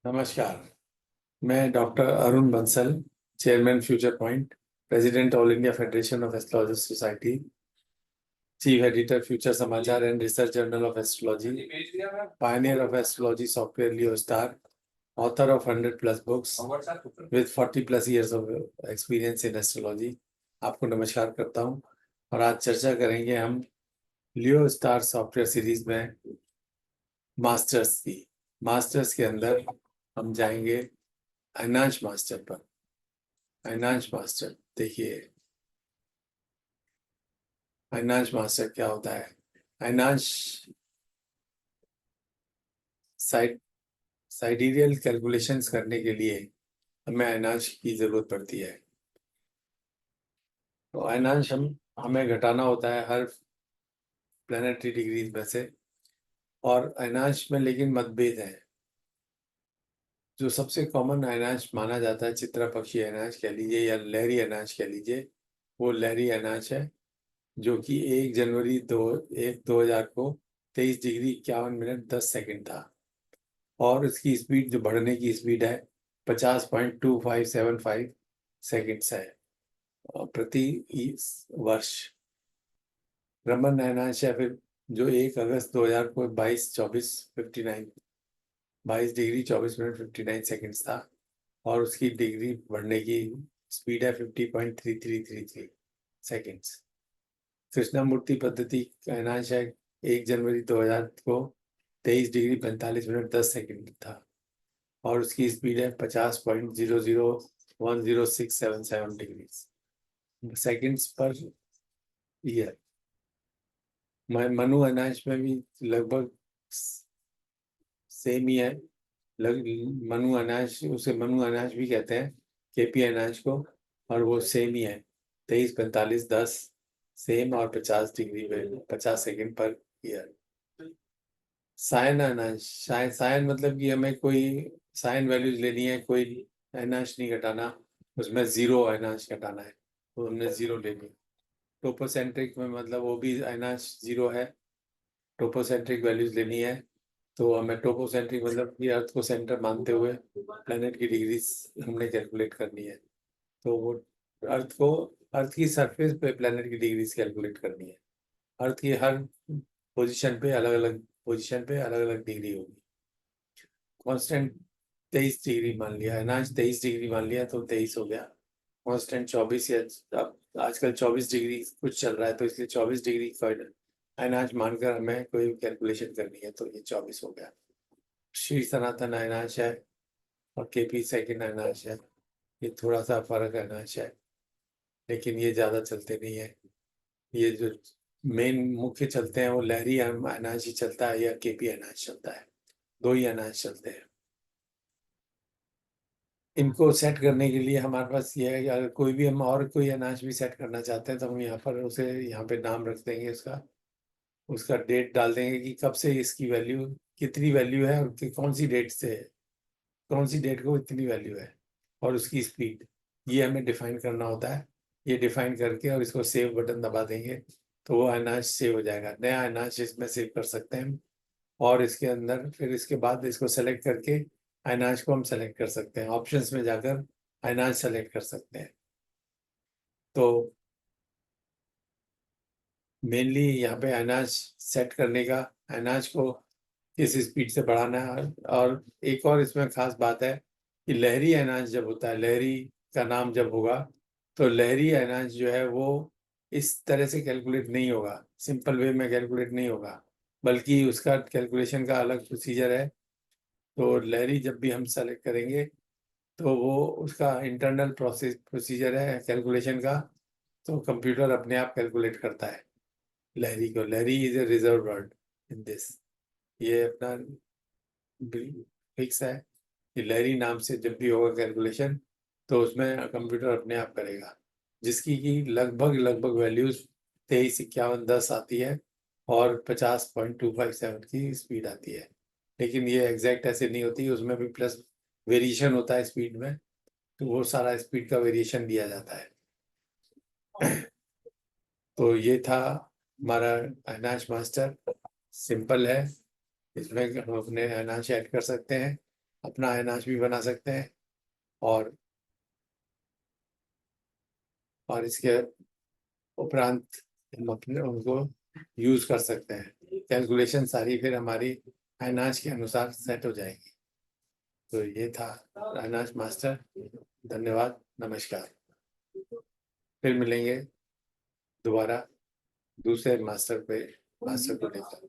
नमस्कार। मैं doctor Arun Bansal, chairman future point, president all India federation of astrologist society, chief editor future Samachar and research journal of astrology, pioneer of astrology software Leo star, author of 100+ books with 40+ years of experience in astrology. आपको नमस्कार करता हूं और आज चर्चा करेंगे हम Leo star software series में मास्टर्स की। मास्टर्स के अंदर हम जाएंगे अयनांश मास्टर पर। अयनांश मास्टर देखिए, अयनांश मास्टर क्या होता है। अयनांश साइड साइडियल कैलकुलेशंस करने के लिए हमें अयनांश की जरूरत पड़ती है। तो अयनांश हमें घटाना होता है हर प्लैनेटरी डिग्रीज में से, और अयनांश में लेकिन मतभेद है। जो सबसे कॉमन अयनांश माना जाता है, चित्रा पक्षी अयनांश कह लीजिए या लहरी अयनांश कह लीजिए, वो लहरी अयनांश है, जो कि 1 जनवरी 2000 को 23 डिग्री 51 मिनट 10 सेकंड था। और इसकी स्पीड, जो बढ़ने की स्पीड है, 50.2575 सेकेंड्स है प्रति वर्ष। रमन अयनांश है फिर, जो 1 अगस्त 2000 को 22 डिग्री 24 मिनट 59 सेकेंड्स था, और उसकी डिग्री बढ़ने की स्पीड है 50.3333 सेकेंड्स। कृष्णमूर्ति पद्धति का अयनांश है, 1 जनवरी 2000 को 23 डिग्री 45 मिनट 10 सेकेंड था, और उसकी स्पीड है 50.001067 degree seconds per year. Manu अयनांश में भी लगभग सेम ही है। मनु अयनांश, उसे मनु अयनांश भी कहते हैं, केपी अयनांश को, और वो सेम ही है, 23 45 10 सेम, और 50 डिग्री में 50 second per year. Sign अयनांश, sign मतलब कि हमें कोई साइन वैल्यूज लेनी है, कोई अयनांश नहीं घटाना, उसमें जीरो अयनांश घटाना है, तो हमने जीरो लेनी है। टोपोसेंट्रिक में मतलब वो भी अयनांश जीरो है, टोपोसेंट्रिक वैल्यूज लेनी है, तो हमें टोपोसेंट्रिक मतलब कि अर्थ को सेंटर मानते हुए प्लेनेट की डिग्रीज हमने कैलकुलेट करनी है। तो वो अर्थ की सरफेस पे प्लेनेट की डिग्रीज कैलकुलेट करनी है। अर्थ की हर पोजीशन पे अलग अलग डिग्री होगी। कांस्टेंट 23 डिग्री मान लिया, अयनांश 23 डिग्री मान लिया, तो 23 हो गया। कांस्टेंट 24, या अब आजकल 24 डिग्री कुछ चल रहा है, तो इसलिए 24 डिग्री अयनांश मानकर हमें कोई कैलकुलेशन करनी है, तो ये 24 हो गया। श्री सनातन अयनांश है, और केपी सेकंड अयनांश है। ये थोड़ा सा फर्क अयनांश है, लेकिन ये ज्यादा चलते नहीं है। ये जो मेन मुख्य चलते हैं वो लहरी अयनांश ही चलता है, या केपी अयनांश चलता है। दो ही अयनांश चलते हैं। इनको सेट करने के लिए हमारे पास ये है कि अगर कोई भी हम और कोई अयनांश भी सेट करना चाहते हैं, तो हम यहाँ पर उसे यहाँ पे नाम रख देंगे, उसका उसका डेट डाल देंगे कि कब से इसकी वैल्यू, कितनी वैल्यू है, और कौन सी डेट से है, कौन सी डेट को इतनी वैल्यू है, और उसकी स्पीड, ये हमें डिफाइन करना होता है। ये डिफाइन करके और इसको सेव बटन दबा देंगे, तो वो अयनांश सेव हो जाएगा। नया अयनांश इसमें सेव कर सकते हैं हम, और इसके अंदर फिर इसके बाद इसको सेलेक्ट करके अयनांश को हम सेलेक्ट कर सकते हैं। ऑप्शंस में जाकर अयनांश सेलेक्ट कर सकते हैं। तो मेनली यहाँ पे अयनांश सेट करने का, अयनांश को किस स्पीड से बढ़ाना है। और एक और इसमें खास बात है कि लहरी अयनांश जब होता है, लहरी का नाम जब होगा, तो लहरी अयनांश जो है वो इस तरह से कैलकुलेट नहीं होगा, सिंपल वे में कैलकुलेट नहीं होगा, बल्कि उसका कैलकुलेशन का अलग प्रोसीजर है। तो लहरी जब भी हम सेलेक्ट करेंगे, तो वो उसका इंटरनल प्रोसीजर है कैलकुलेशन का, तो कंप्यूटर अपने आप कैलकुलेट करता है लहरी को। Lahiri is a reserve word in this, ये अपना फिक्स है कि लहरी नाम से जब भी होगा कैलकुलेशन, तो उसमें कंप्यूटर अपने आप करेगा, जिसकी की लगभग लगभग वैल्यूज 23 51 10 आती है, और 50.257 की स्पीड आती है। लेकिन ये एग्जैक्ट ऐसे नहीं होती, उसमें भी प्लस वेरिएशन होता है स्पीड में, तो वो सारा स्पीड का वेरिएशन दिया जाता है। तो ये था हमारा अयनांश मास्टर। सिंपल है, इसमें हम अपने अयनांश ऐड कर सकते हैं, अपना अयनांश भी बना सकते हैं और इसके उपरांत हम अपने उनको यूज कर सकते हैं। कैलकुलेशन सारी फिर हमारी अयनांश के अनुसार सेट हो जाएगी। तो ये था अयनांश मास्टर। धन्यवाद, नमस्कार। फिर मिलेंगे दोबारा दूसरे मास्टर को लेकर।